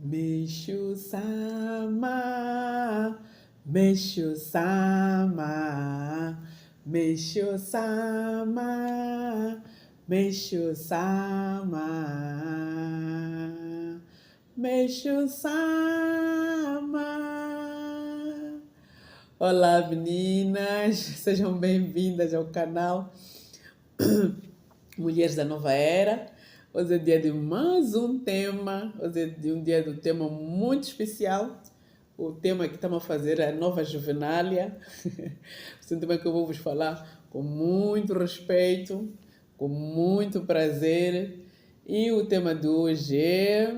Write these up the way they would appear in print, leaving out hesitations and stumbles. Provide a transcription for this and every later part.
Meishu sama, Meishu sama, Meishu sama, Meishu sama, Meishu sama. Olá, meninas, sejam bem-vindas ao canal Mulheres da Nova Era. Hoje é dia de mais um tema, hoje é dia de um tema muito especial. O tema que estamos a fazer é a nova juvenália. Esse é um tema que eu vou vos falar com muito respeito, com muito prazer. E o tema de hoje é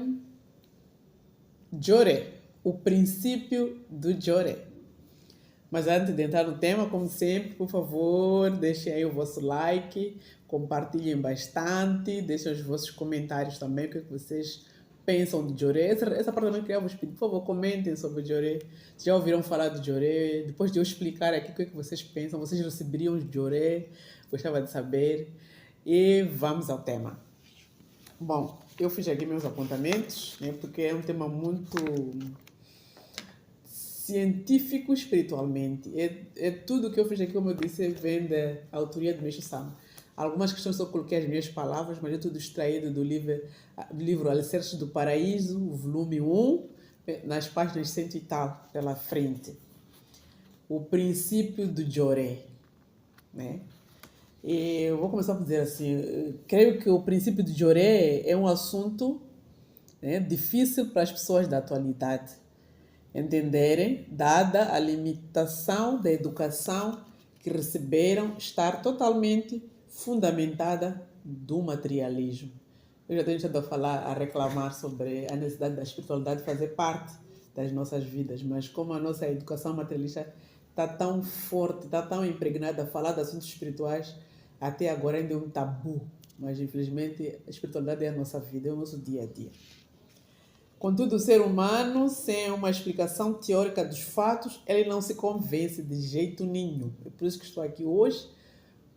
Joré, o princípio do Joré. Mas antes de entrar no tema, como sempre, por favor, deixem aí o vosso like, compartilhem bastante, deixem os vossos comentários também, o que vocês pensam de Joré. Essa parte também eu queria vos pedir, por favor, comentem sobre o Joré. Se já ouviram falar de Joré? Depois de eu explicar aqui o que vocês pensam, vocês receberiam Joré? Gostava de saber. E vamos ao tema. Bom, eu fiz aqui meus apontamentos, né, porque é um tema muito científico espiritualmente. É tudo que eu fiz aqui, como eu disse, vem da autoria de Meishu Sama. Algumas questões só coloquei as minhas palavras, mas é tudo extraído do livro Alicerces do Paraíso, volume 1, nas páginas 100 e tal, pela frente. O princípio do Joré, né? E eu vou começar por dizer assim, creio que o princípio do Joré é um assunto, né, difícil para as pessoas da atualidade entenderem, dada a limitação da educação que receberam, estar totalmente fundamentada do materialismo. Eu já tenho estado a falar, a reclamar sobre a necessidade da espiritualidade fazer parte das nossas vidas, mas como a nossa educação materialista está tão forte, está tão impregnada a falar de assuntos espirituais, até agora ainda é um tabu. Mas infelizmente a espiritualidade é a nossa vida, é o nosso dia a dia. Contudo, o ser humano, sem uma explicação teórica dos fatos, ele não se convence de jeito nenhum. É por isso que estou aqui hoje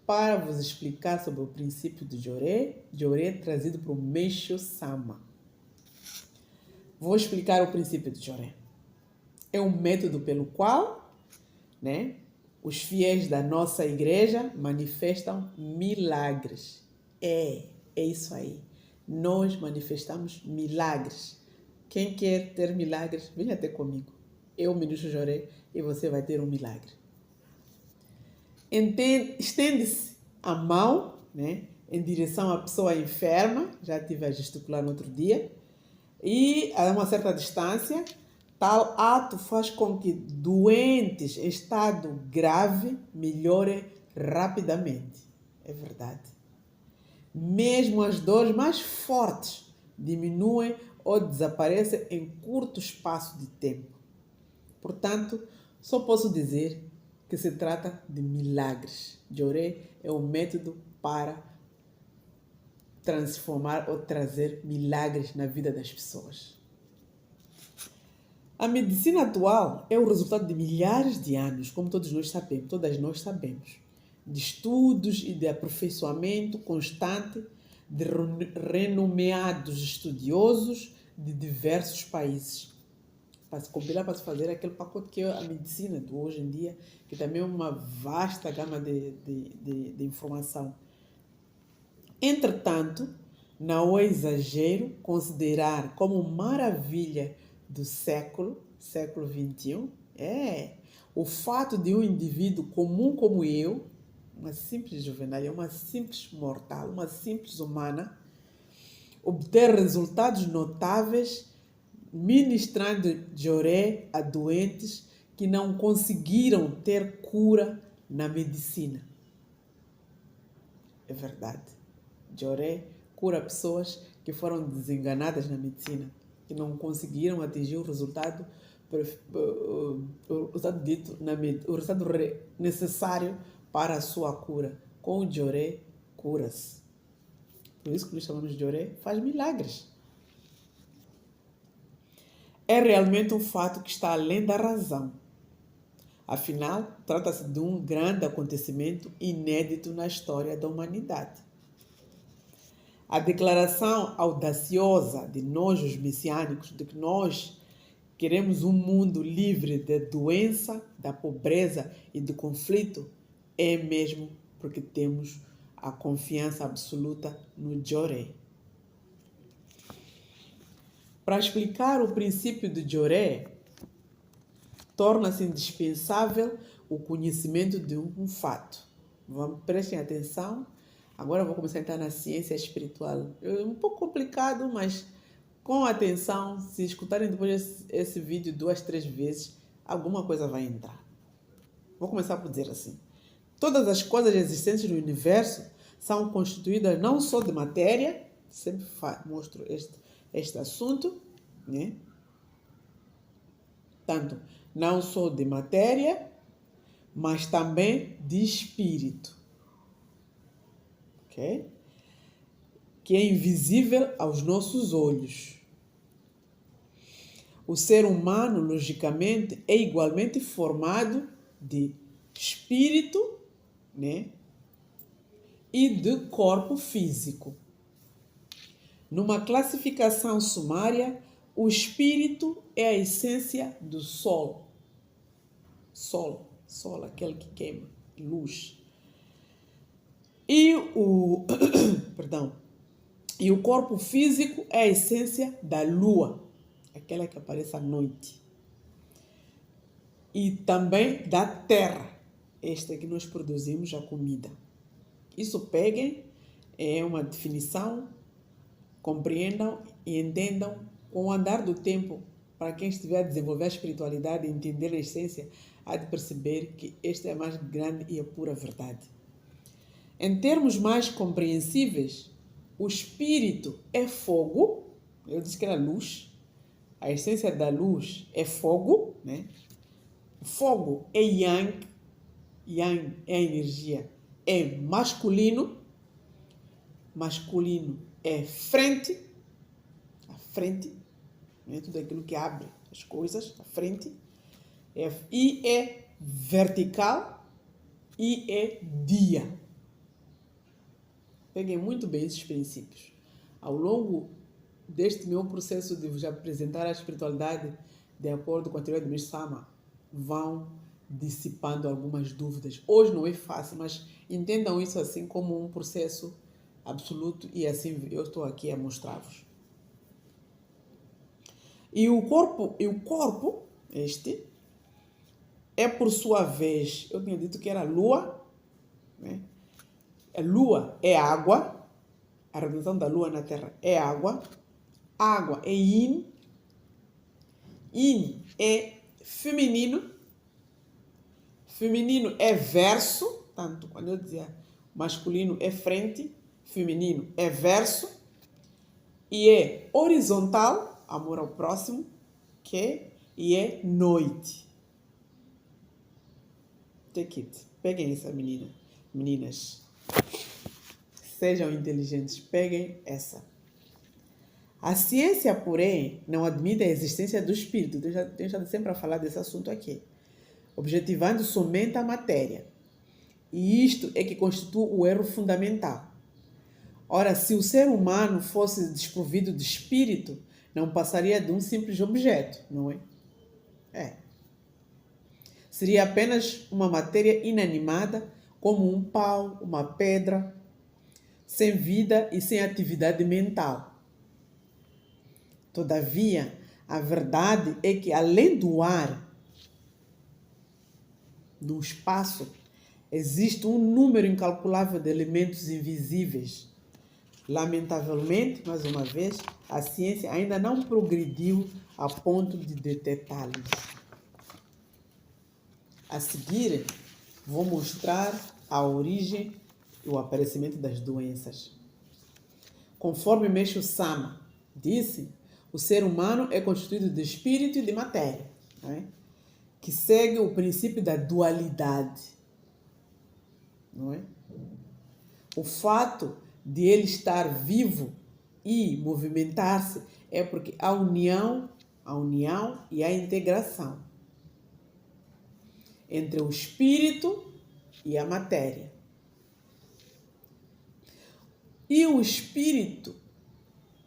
para vos explicar sobre o princípio de Joré trazido por Meishu Sama. Vou explicar o princípio de Joré. É um método pelo qual, né, os fiéis da nossa igreja manifestam milagres. É isso aí. Nós manifestamos milagres. Quem quer ter milagres, venha até comigo. Eu, Ministro Joré, e você vai ter um milagre. Estende-se a mão, né, em direção à pessoa enferma, já estive a gesticular no outro dia, e a uma certa distância, tal ato faz com que doentes em estado grave melhorem rapidamente. É verdade. Mesmo as dores mais fortes diminuem ou desaparecem em curto espaço de tempo. Portanto, só posso dizer que se trata de milagres. Joré é um método para transformar ou trazer milagres na vida das pessoas. A medicina atual é o resultado de milhares de anos, como todas nós sabemos, de estudos e de aperfeiçoamento constante de renomeados estudiosos de diversos países. Para se compilar, para se fazer aquele pacote que é a medicina de hoje em dia, que também é uma vasta gama de informação. Entretanto, não é exagero considerar como maravilha do século XXI, o fato de um indivíduo comum como eu, uma simples juvenália, uma simples mortal, uma simples humana, obter resultados notáveis ministrando Joré a doentes que não conseguiram ter cura na medicina. É verdade. Joré cura pessoas que foram desenganadas na medicina, que não conseguiram atingir o resultado necessário para a sua cura. Com o Joré, cura-se. Por isso que nós chamamos de Joré, faz milagres. É realmente um fato que está além da razão. Afinal, trata-se de um grande acontecimento inédito na história da humanidade. A declaração audaciosa de nós, os messiânicos, de que nós queremos um mundo livre de doença, da pobreza e do conflito, é mesmo porque temos a confiança absoluta no Joré. Para explicar o princípio de Joré, torna-se indispensável o conhecimento de um fato. Prestem atenção. Agora eu vou começar a entrar na ciência espiritual. É um pouco complicado, mas com atenção, se escutarem depois esse vídeo 2, 3 vezes, alguma coisa vai entrar. Vou começar por dizer assim. Todas as coisas existentes no universo são constituídas não só de matéria, sempre mostro este assunto, né? Tanto não só de matéria, mas também de espírito. Ok? Que é invisível aos nossos olhos. O ser humano, logicamente, é igualmente formado de espírito, né? E de corpo físico. Numa classificação sumária, o espírito é a essência do sol. Sol, aquele que queima, luz. E o corpo físico é a essência da lua, aquela que aparece à noite. E também da terra, esta que nós produzimos a comida. Isso peguem, é uma definição, compreendam e entendam com o andar do tempo. Para quem estiver a desenvolver a espiritualidade e entender a essência, há de perceber que esta é a mais grande e a pura verdade. Em termos mais compreensíveis, o espírito é fogo, eu disse que era luz, a essência da luz é fogo, né? Fogo é yang, yang é energia, é masculino, masculino é frente, a frente, né? Tudo aquilo que abre as coisas, a frente, e é vertical e é dia. Peguem muito bem esses princípios. Ao longo deste meu processo de vos apresentar a espiritualidade de acordo com a teoria de Meixo Sama, vão dissipando algumas dúvidas. Hoje não é fácil, mas entendam isso assim como um processo absoluto e assim eu estou aqui a mostrar-vos. E o corpo, este, é por sua vez, eu tinha dito que era a lua, né? A lua é água, a representação da lua na Terra é água, água é yin, yin é feminino, feminino é verso, tanto quando eu dizia masculino é frente, feminino é verso, e é horizontal, amor ao próximo, e é noite. Take it. Peguem essa meninas. Sejam inteligentes, peguem essa. A ciência, porém, não admite a existência do espírito. Eu já tenho sempre a falar desse assunto aqui. Objetivando somente a matéria. E isto é que constitui o erro fundamental. Ora, se o ser humano fosse desprovido de espírito, não passaria de um simples objeto, não é? Seria apenas uma matéria inanimada, como um pau, uma pedra, sem vida e sem atividade mental. Todavia, a verdade é que, além do ar, no espaço, existe um número incalculável de elementos invisíveis. Lamentavelmente, mais uma vez, a ciência ainda não progrediu a ponto de detectá-los. A seguir, vou mostrar a origem e o aparecimento das doenças. Conforme Meixo Sama disse, o ser humano é constituído de espírito e de matéria, né? Que segue o princípio da dualidade. Não é? O fato de ele estar vivo e movimentar-se é porque a união e a integração entre o espírito e a matéria. E o espírito,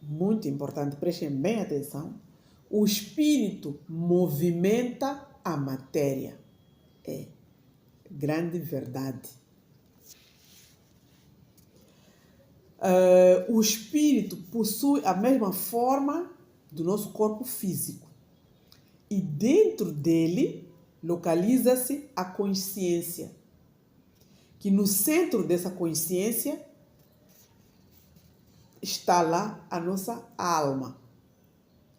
muito importante, prestem bem atenção, o espírito movimenta a matéria. É grande verdade. O espírito possui a mesma forma do nosso corpo físico. E dentro dele localiza-se a consciência, que no centro dessa consciência está lá a nossa alma.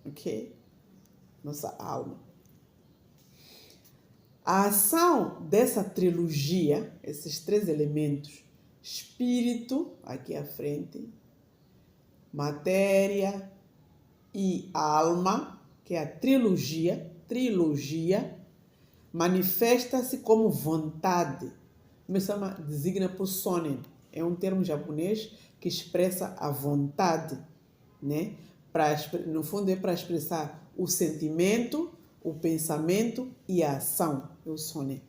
Ok? Nossa alma. A ação dessa trilogia, esses três elementos, espírito, aqui à frente, matéria e alma, que é a trilogia, manifesta-se como vontade. Designa por sonen. É um termo japonês que expressa a vontade, né? No fundo é para expressar o sentimento, o pensamento e a ação. É o sonen.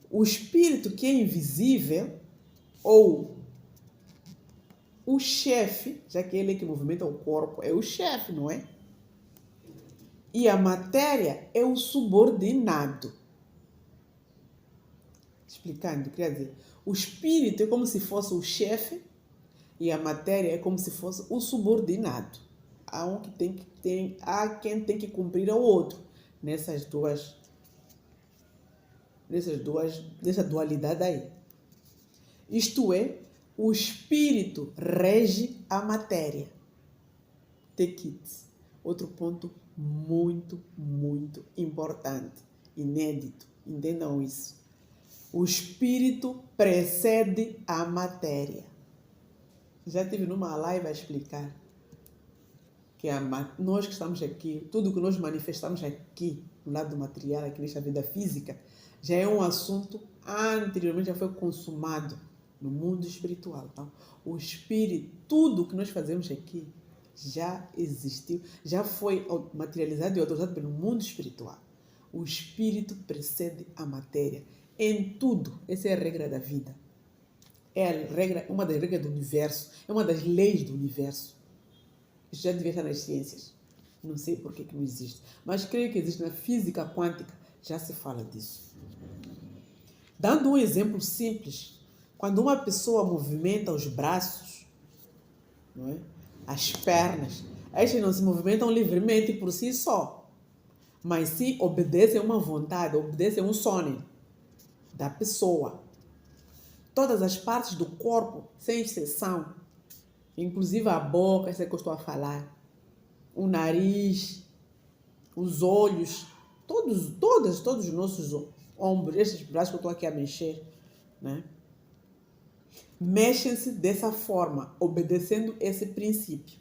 O espírito que é invisível, ou o chefe, já que ele é que movimenta o corpo, é o chefe, não é? E a matéria é o subordinado. Explicando, quer dizer, o espírito é como se fosse o chefe e a matéria é como se fosse o subordinado. Há quem tem que cumprir ao outro nessa dualidade aí. Isto é, o espírito rege a matéria. Take it. Outro ponto muito, muito importante, inédito. Entendam isso. O espírito precede a matéria. Já estive numa live a explicar que nós que estamos aqui, tudo que nós manifestamos aqui, no lado material, aqui nesta vida física, já é um assunto anteriormente já foi consumado no mundo espiritual. Então, o espírito, tudo que nós fazemos aqui já existiu, já foi materializado e autorizado pelo mundo espiritual. O espírito precede a matéria em tudo. Essa é a regra da vida. É uma das regras do universo, é uma das leis do universo. Isso já devia estar nas ciências. Não sei por que não existe. Mas creio que existe na física quântica, já se fala disso. Dando um exemplo simples, quando uma pessoa movimenta os braços, não é? As pernas, estas não se movimentam livremente por si só, mas sim obedecem a uma vontade, obedecem a um sonho da pessoa. Todas as partes do corpo, sem exceção, inclusive a boca, essa que eu estou a falar, o nariz, os olhos, todos os nossos ombros, esses braços que eu estou aqui a mexer, né? Mexem-se dessa forma, obedecendo esse princípio.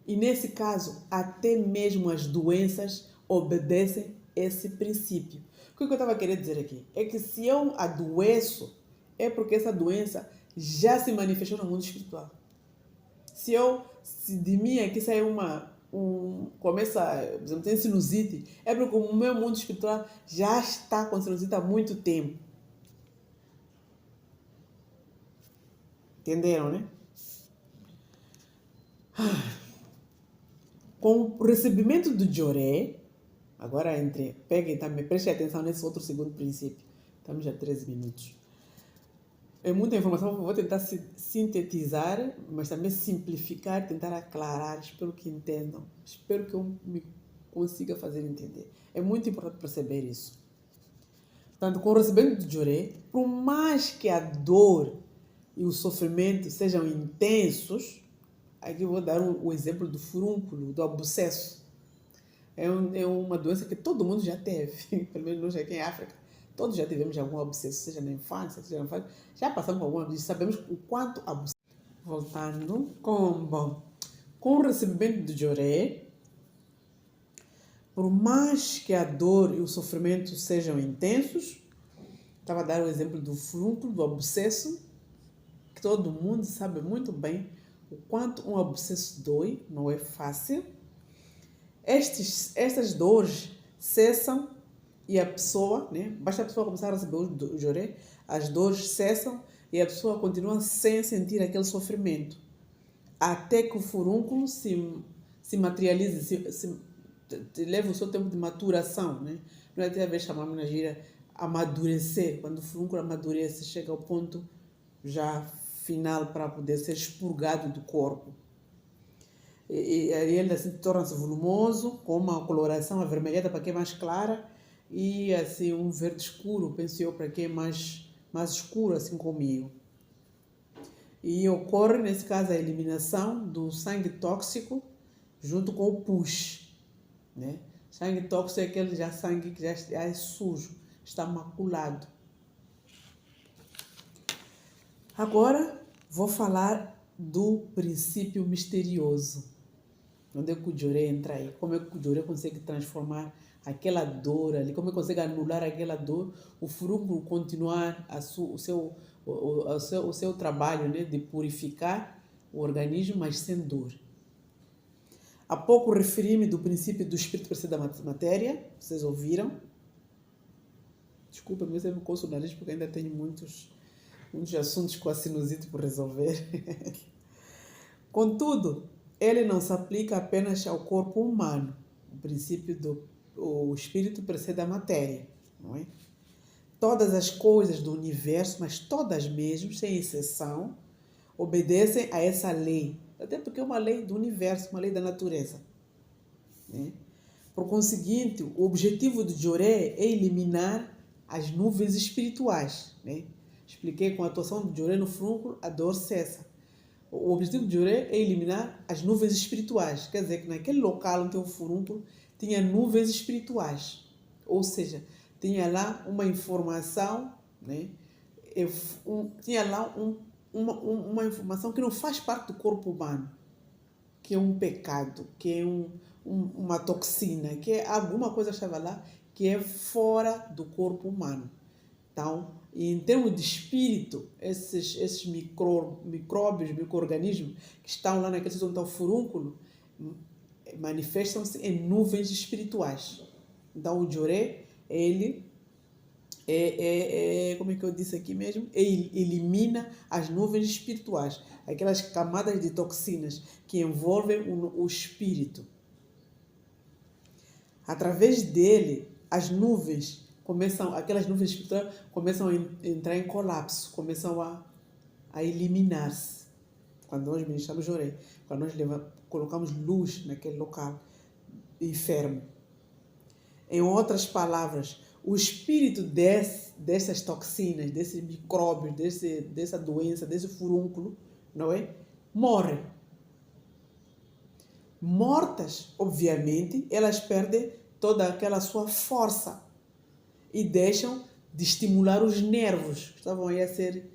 E nesse caso, até mesmo as doenças obedecem esse princípio. O que eu estava querendo dizer aqui? É que se eu adoeço, é porque essa doença já se manifestou no mundo espiritual. Se de mim aqui sai começa, por exemplo, tem sinusite, é porque o meu mundo espiritual já está com sinusite há muito tempo. Entenderam, né? Com o recebimento do Joré, agora peguem também, prestem atenção nesse outro segundo princípio. Estamos já 13 minutos. É muita informação, vou tentar sintetizar, mas também simplificar, tentar aclarar, espero que entendam. Espero que eu me consiga fazer entender. É muito importante perceber isso. Portanto, com o recebimento do Joré, por mais que a dor e o sofrimento sejam intensos, aqui eu vou dar o exemplo do furúnculo, do abscesso. É uma doença que todo mundo já teve, pelo menos nós aqui em África. Todos já tivemos algum abscesso, seja na infância, já passamos por alguma vez, sabemos o quanto abscesso. Voltando, com o recebimento do Joré, por mais que a dor e o sofrimento sejam intensos, estava a dar o exemplo do furúnculo, do abscesso, que todo mundo sabe muito bem o quanto um abscesso dói, não é fácil. Estas dores cessam e a pessoa, né? Basta a pessoa começar a receber o Joré, as dores cessam e a pessoa continua sem sentir aquele sofrimento, até que o furúnculo se materialize, leva o seu tempo de maturação, né? Nós até às vezes chamamos na gíria amadurecer, quando o furúnculo amadurece, chega ao ponto já final para poder ser expurgado do corpo. E ele assim torna-se volumoso, com uma coloração avermelhada para quem é mais clara e assim um verde escuro, penso eu, para quem é mais escuro, assim comigo. E ocorre, nesse caso, a eliminação do sangue tóxico junto com o pus, né? Sangue tóxico é aquele sangue que já é sujo, está maculado. Agora vou falar do princípio misterioso. Onde é que o Joré entra aí? Como é que o Joré consegue transformar aquela dor ali? Como é que consegue anular aquela dor? O furúnculo continuar o seu trabalho, né, de purificar o organismo, mas sem dor. Há pouco referi-me do princípio do espírito precede da matéria. Vocês ouviram? Desculpa, mas eu me coço o nariz porque ainda tenho muitos assuntos com a sinusite por resolver. Contudo, ele não se aplica apenas ao corpo humano. O princípio o espírito precede a matéria, não é? Todas as coisas do universo, mas todas mesmo, sem exceção, obedecem a essa lei. Até porque é uma lei do universo, uma lei da natureza, né? Por conseguinte, o objetivo de Joré é eliminar as nuvens espirituais, né? Expliquei com a atuação de Joré no furúnculo, a dor cessa. O objetivo de Joré é eliminar as nuvens espirituais. Quer dizer que naquele local onde tem o furúnculo, tinha nuvens espirituais. Ou seja, tinha lá uma informação, né? Tinha lá uma informação que não faz parte do corpo humano, que é um pecado, que é uma toxina, que é alguma coisa que estava lá que é fora do corpo humano. Então, em termos de espírito, esses micróbios, micro-organismos que estão lá naquele sítio onde está o furúnculo, manifestam-se em nuvens espirituais. Então, o Joré, ele como é que eu disse aqui mesmo? Ele elimina as nuvens espirituais, aquelas camadas de toxinas que envolvem o espírito. Através dele, aquelas nuvens espirituais começam a entrar em colapso, começam a eliminar-se. Quando nós ministramos Joré, quando nós colocamos luz naquele local enfermo. Em outras palavras, o espírito dessas toxinas, desses micróbios, dessa doença, desse furúnculo, não é? Morre. Mortas, obviamente, elas perdem toda aquela sua força e deixam de estimular os nervos que estavam aí a ser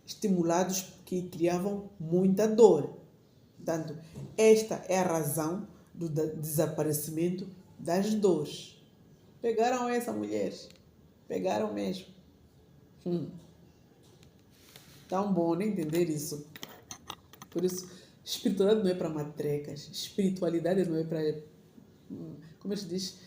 estimulados, que criavam muita dor. Portanto, esta é a razão do desaparecimento das dores. Pegaram essa mulher? Pegaram mesmo. Tão bom, né, entender isso. Por isso, espiritualidade não é para matrecas. Espiritualidade não é para, como se diz,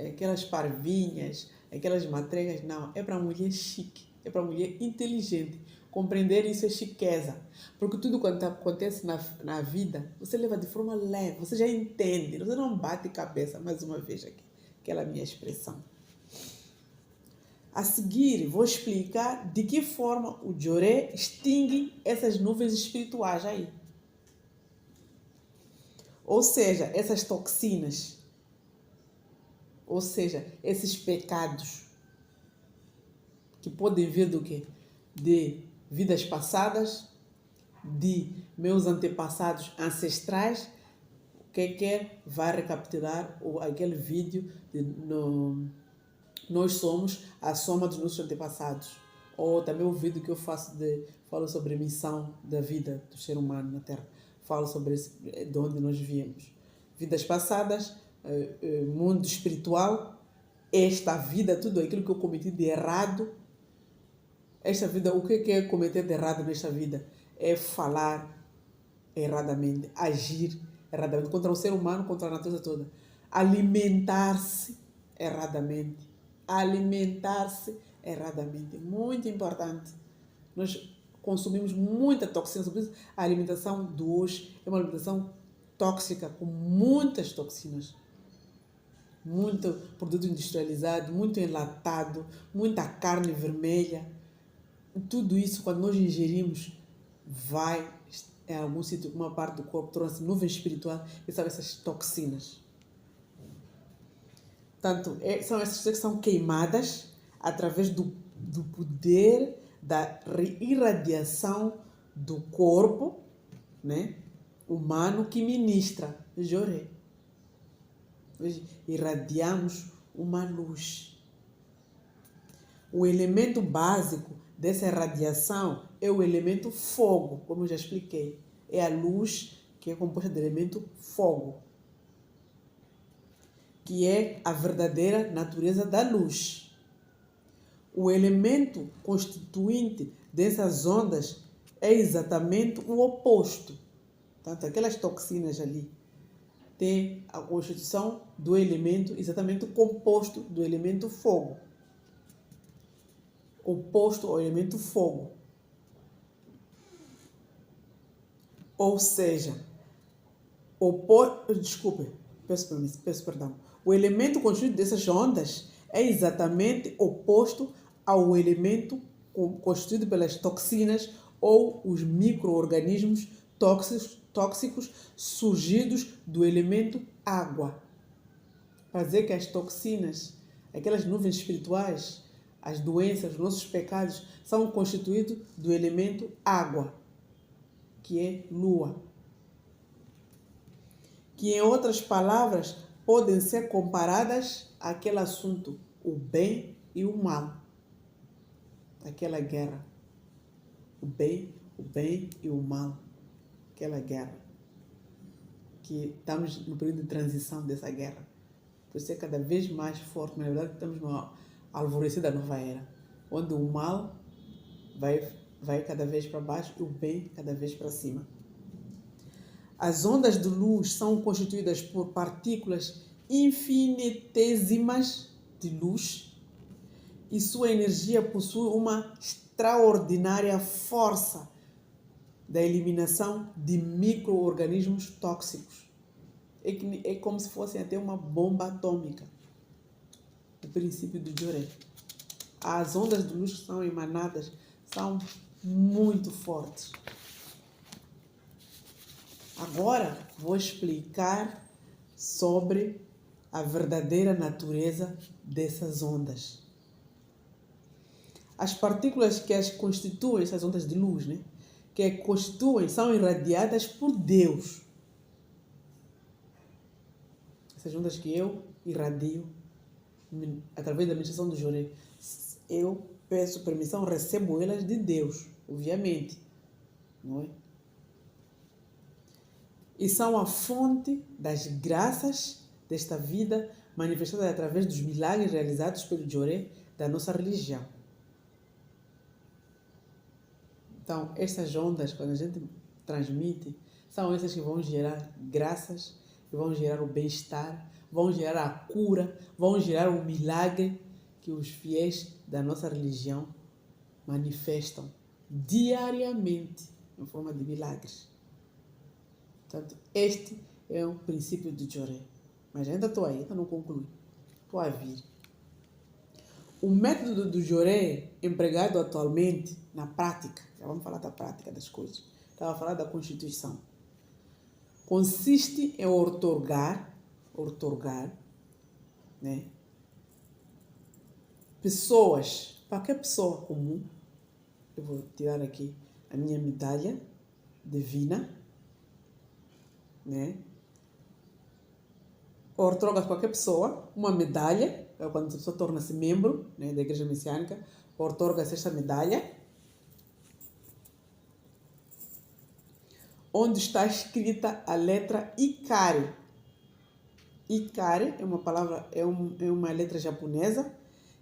aquelas parvinhas, aquelas matrecas. Não, é para mulher chique, é para mulher inteligente. Compreender isso é chiqueza. Porque tudo quando acontece na vida, você leva de forma leve, você já entende, você não bate cabeça, mais uma vez aqui, aquela minha expressão. A seguir, vou explicar de que forma o Joré extingue essas nuvens espirituais aí. Ou seja, essas toxinas. Ou seja, esses pecados que podem vir do quê? De vidas passadas, de meus antepassados ancestrais. Quem quer vai recapitular aquele vídeo de nós somos a soma dos nossos antepassados. Ou também o vídeo que eu falo sobre a missão da vida do ser humano na Terra. Falo sobre de onde nós viemos. Vidas passadas, mundo espiritual, esta vida, tudo aquilo que eu cometi de errado. Esta vida, o que é cometer de errado nesta vida? É falar erradamente, agir erradamente contra o ser humano, contra a natureza toda. Alimentar-se erradamente. Alimentar-se erradamente. Muito importante. nós consumimos muita toxina, por isso a alimentação de hoje é uma alimentação tóxica, com muitas toxinas. Muito produto industrializado, muito enlatado, muita carne vermelha. Tudo isso, quando nós ingerimos, vai em algum sítio, uma parte do corpo, torna-se nuvem espiritual e são essas toxinas. Portanto, são essas coisas que são queimadas através do poder da irradiação do corpo, né, humano que ministra Joré. Hoje irradiamos uma luz. O elemento básico dessa radiação é o elemento fogo, como eu já expliquei. É a luz que é composta do elemento fogo, que é a verdadeira natureza da luz. O elemento constituinte dessas ondas é exatamente o oposto. Portanto, aquelas toxinas ali têm a constituição do elemento, exatamente o composto do elemento fogo. Oposto ao elemento fogo. Ou seja, peço perdão. O elemento constituído dessas ondas é exatamente oposto ao elemento constituído pelas toxinas ou os micro-organismos tóxicos surgidos do elemento água. Para dizer que as toxinas, aquelas nuvens espirituais, as doenças, os nossos pecados, são constituídos do elemento água, que é lua. Que, em outras palavras, podem ser comparadas àquele assunto, o bem e o mal. Aquela guerra. O bem e o mal. Aquela guerra. Que estamos no período de transição dessa guerra. Por isso é cada vez mais forte. Na verdade, estamos no alvorecer da nova era. Onde o mal vai cada vez para baixo e o bem cada vez para cima. As ondas de luz são constituídas por partículas infinitesimais de luz e sua energia possui uma extraordinária força da eliminação de micro-organismos tóxicos. É como se fosse até uma bomba atômica. O princípio do Joré. As ondas de luz que são emanadas são muito fortes. Agora vou explicar sobre a verdadeira natureza dessas ondas. As partículas que as constituem, essas ondas de luz, né, que as constituem, são irradiadas por Deus. Essas ondas que eu irradio através da meditação do Joré, eu peço permissão, recebo elas de Deus, obviamente, não é? E são a fonte das graças desta vida manifestada através dos milagres realizados pelo Joré da nossa religião. Então, essas ondas, quando a gente transmite, são essas que vão gerar graças, que vão gerar o bem-estar, vão gerar a cura, vão gerar o milagre que os fiéis da nossa religião manifestam diariamente em forma de milagres. Portanto, este é o princípio do Joré. Mas ainda estou aí, ainda não concluí. Estou a vir. O método do Joré empregado atualmente na prática, já vamos falar da prática das coisas, estava a falar da Constituição, consiste em outorgar, né, pessoas, qualquer pessoa comum, eu vou tirar aqui a minha medalha divina, né? Outorga a qualquer pessoa uma medalha, quando a pessoa torna-se membro, né, da Igreja Messiânica, outorga-se esta medalha, onde está escrita a letra Ikari. Ikari é uma palavra, é uma letra japonesa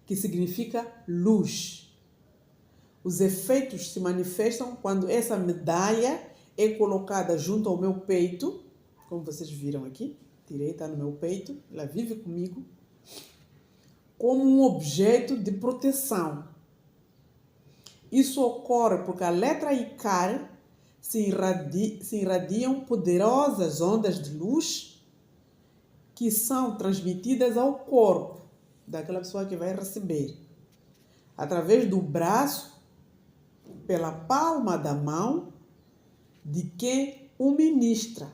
que significa luz. Os efeitos se manifestam quando essa medalha é colocada junto ao meu peito, como vocês viram aqui, tirei, está no meu peito, ela vive comigo, como um objeto de proteção. Isso ocorre porque a letra Icar se irradiam poderosas ondas de luz que são transmitidas ao corpo daquela pessoa que vai receber, através do braço, pela palma da mão de quem o ministra,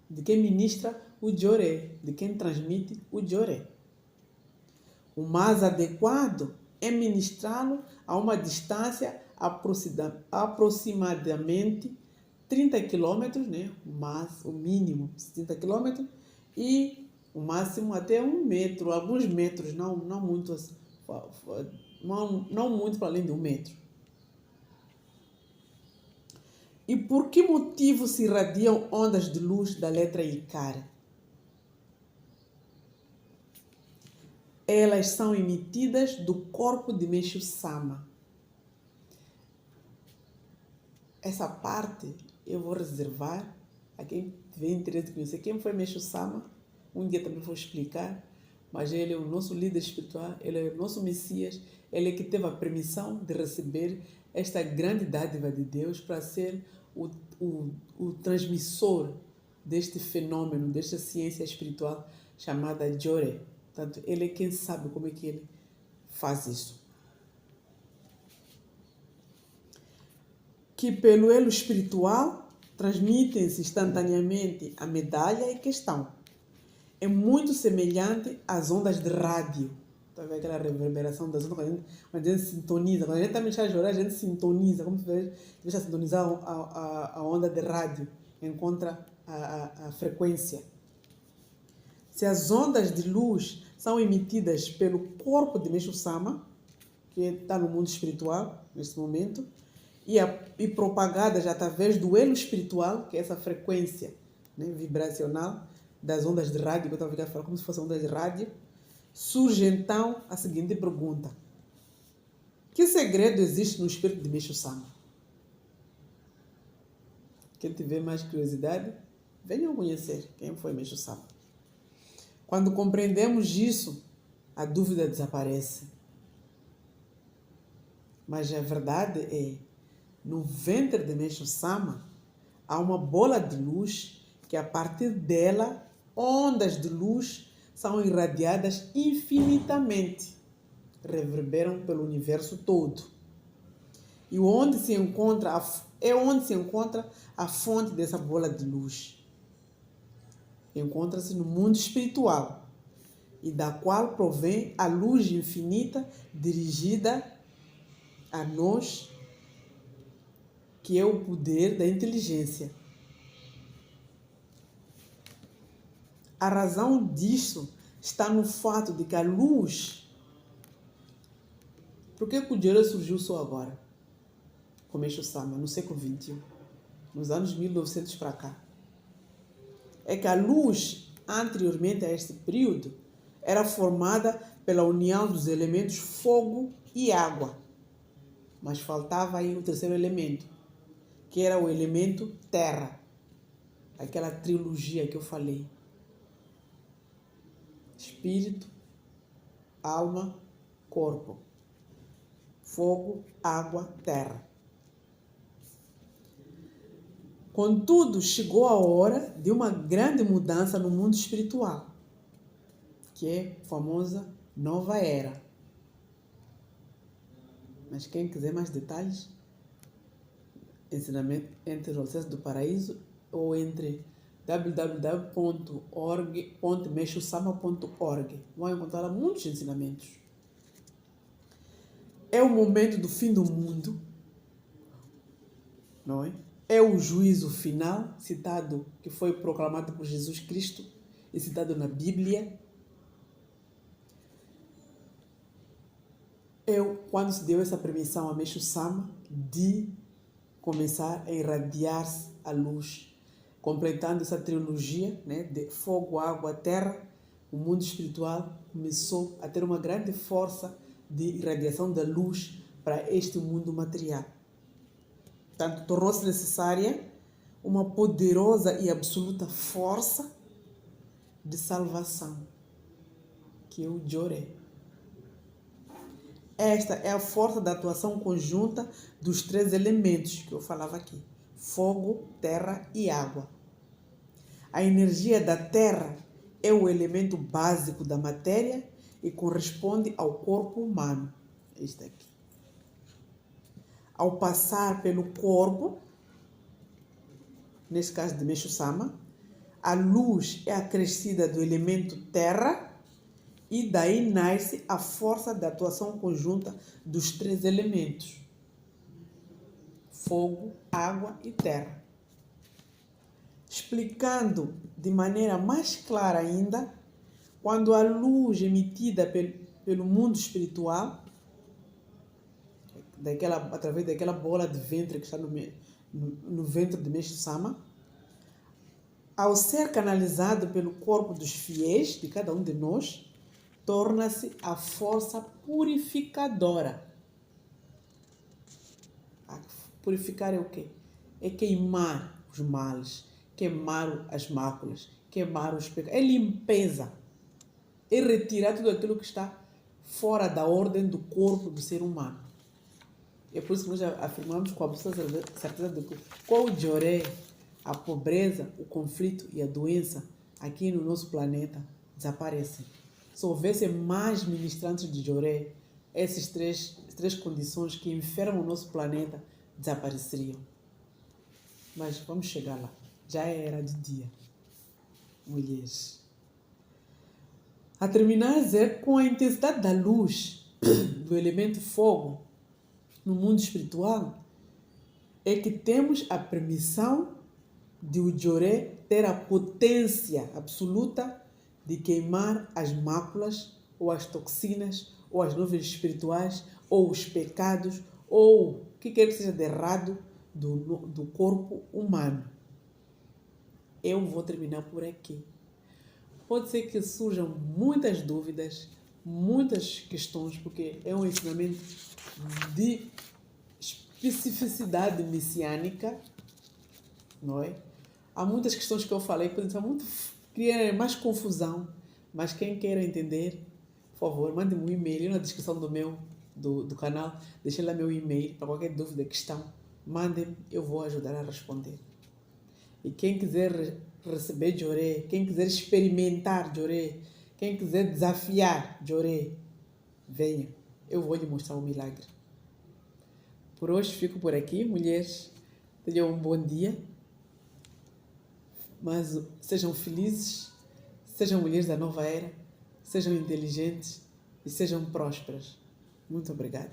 de quem ministra o Joré, de quem transmite o Joré. O mais adequado é ministrá-lo a uma distância aproximadamente 30 quilômetros, né? O mínimo 30 quilômetros, e o máximo até 1 metro, alguns metros, não muito, não muito para além de 1 metro. E por que motivo se irradiam ondas de luz da letra Icar? Elas são emitidas do corpo de Meixo Sama. Essa parte eu vou reservar a quem tiver interesse de conhecer quem foi Meixo Sama. Um dia também vou explicar, mas ele é o nosso líder espiritual, ele é o nosso Messias, ele é que teve a permissão de receber esta grande dádiva de Deus para ser o transmissor deste fenômeno, desta ciência espiritual chamada Joré. Portanto, ele é quem sabe como é que ele faz isso. Que pelo elo espiritual transmitem-se instantaneamente a medalha em questão. É muito semelhante às ondas de rádio. Está a ver aquela reverberação das ondas quando a gente sintoniza. Quando a gente está mexendo a chorar, a gente sintoniza. Como se deixa sintonizar a onda de rádio. Encontra a frequência. Se as ondas de luz são emitidas pelo corpo de Meixo Sama, que está no mundo espiritual neste momento, e propagadas através do elo espiritual, que é essa frequência, né, vibracional das ondas de rádio, que eu estava a falar como se fossem ondas de rádio, surge então a seguinte pergunta: que segredo existe no espírito de Meixo Sama? Quem tiver mais curiosidade, venham conhecer quem foi Meixo Sama. Quando compreendemos isso, a dúvida desaparece. Mas a verdade é, no ventre de Meixo Sama, há uma bola de luz que a partir dela, ondas de luz são irradiadas infinitamente, reverberam pelo universo todo. E onde se encontra a fonte dessa bola de luz. Encontra-se no mundo espiritual, e da qual provém a luz infinita dirigida a nós, que é o poder da inteligência. A razão disso está no fato de que a luz... Por que o Joré surgiu só agora? Com Meixo Sama, no século XXI, nos anos 1900 para cá. É que a luz, anteriormente a este período, era formada pela união dos elementos fogo e água. Mas faltava aí o terceiro elemento, que era o elemento terra. Aquela trilogia que eu falei. Espírito, alma, corpo. Fogo, água, terra. Contudo, chegou a hora de uma grande mudança no mundo espiritual, que é a famosa Nova Era. Mas quem quiser mais detalhes, ensinamento entre os Alicerces do Paraíso ou entre www.meixosama.org. Vão encontrar lá muitos ensinamentos. É o momento do fim do mundo, não é? É o juízo final, citado, que foi proclamado por Jesus Cristo e citado na Bíblia. É quando se deu essa permissão a Meixo Sama de começar a irradiar-se a luz, completando essa trilogia, né, de fogo, água, terra. O mundo espiritual começou a ter uma grande força de irradiação da luz para este mundo material. Portanto, tornou-se necessária uma poderosa e absoluta força de salvação, que é o Joré. Esta é a força da atuação conjunta dos três elementos que eu falava aqui: fogo, terra e água. A energia da terra é o elemento básico da matéria e corresponde ao corpo humano. Este aqui. Ao passar pelo corpo, nesse caso de Meixo-sama, a luz é acrescida do elemento terra e daí nasce a força da atuação conjunta dos três elementos: fogo, água e terra. Explicando de maneira mais clara ainda, quando a luz emitida pelo mundo espiritual, através daquela bola de ventre que está no ventre de Meixo-sama, ao ser canalizado pelo corpo dos fiéis, de cada um de nós, torna-se a força purificadora. Purificar é o quê? É queimar os males, queimar as máculas, queimar os pecados. É limpeza. É retirar tudo aquilo que está fora da ordem do corpo do ser humano. É por isso que nós afirmamos com absoluta certeza de que com o Joré, a pobreza, o conflito e a doença aqui no nosso planeta desaparecem. Se houvesse mais ministrantes de Joré, essas três condições que enfermam o nosso planeta desapareceriam. Mas vamos chegar lá. Já era de dia. Mulheres. A terminar, dizer, com a intensidade da luz do elemento fogo no mundo espiritual, é que temos a permissão de o Joré ter a potência absoluta de queimar as máculas, ou as toxinas, ou as nuvens espirituais, ou os pecados, ou o que quer que seja de errado do corpo humano. Eu vou terminar por aqui. Pode ser que surjam muitas dúvidas, muitas questões, porque é um ensinamento de especificidade messiânica, não é? Há muitas questões que eu falei que podem criar mais confusão, mas quem queira entender, por favor, mande-me um e-mail na descrição do canal, deixe lá meu e-mail para qualquer dúvida, questão, mandem-me, eu vou ajudar a responder. E quem quiser receber Joré, quem quiser experimentar Joré, quem quiser desafiar Joré, venha, eu vou lhe mostrar um milagre. Por hoje fico por aqui, mulheres. Tenham um bom dia. Mas sejam felizes, sejam mulheres da nova era, sejam inteligentes e sejam prósperas. Muito obrigada.